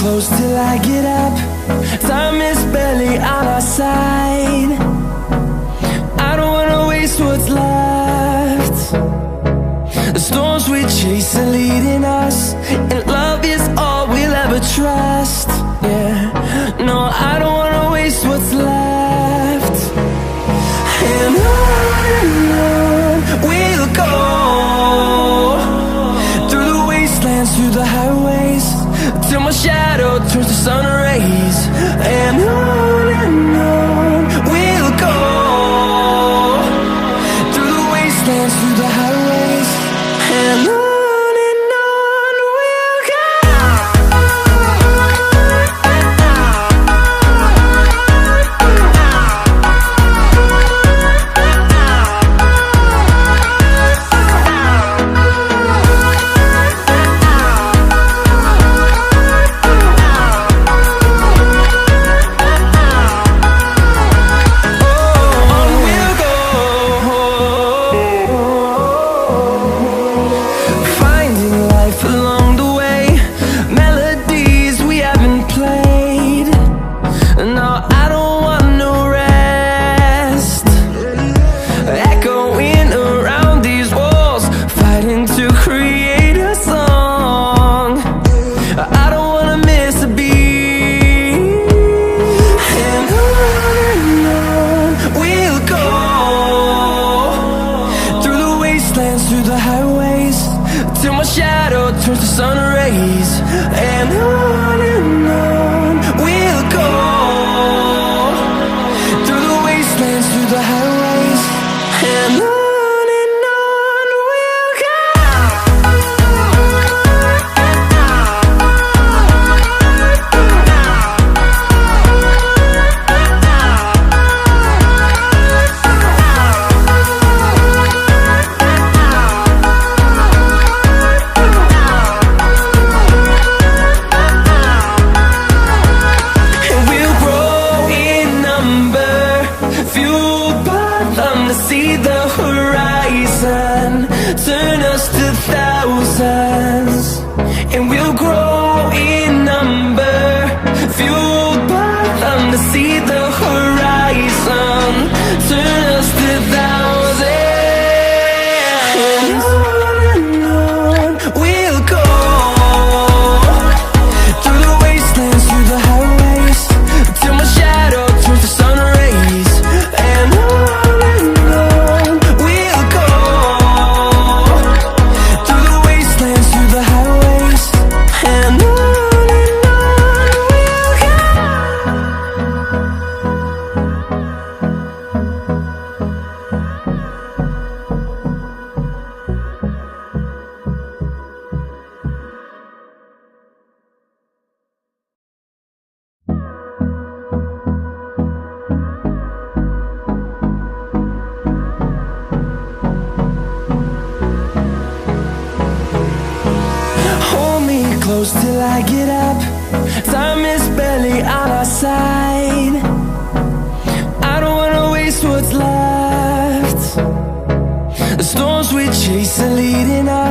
close till I get up. Time is barely on our side. I don't wanna waste what's left. The storms we chase are leading us, and love is all we'll ever trust. Yeah, no, I don't wanna waste what's left. And on we'll go, through the wastelands, through the highways, till my shadow turns to sun rays. And on we'll go, through the wastelands, through the highways, and on we'll go. Through the highways, till my shadow turns to sun rays. And on we'll go, through the wastelands, through the highways, and on we'll go. See the horizon, turn us to thousands, and we'll grow in number, fueled by them to see the horizon, turn us to thousands. And on we'll go, through the wastelands, through the highways, till my shadow turns to sun rays. And close till I get up. Time is barely on our side. I don't wanna waste what's left. The storms we chase are leading us.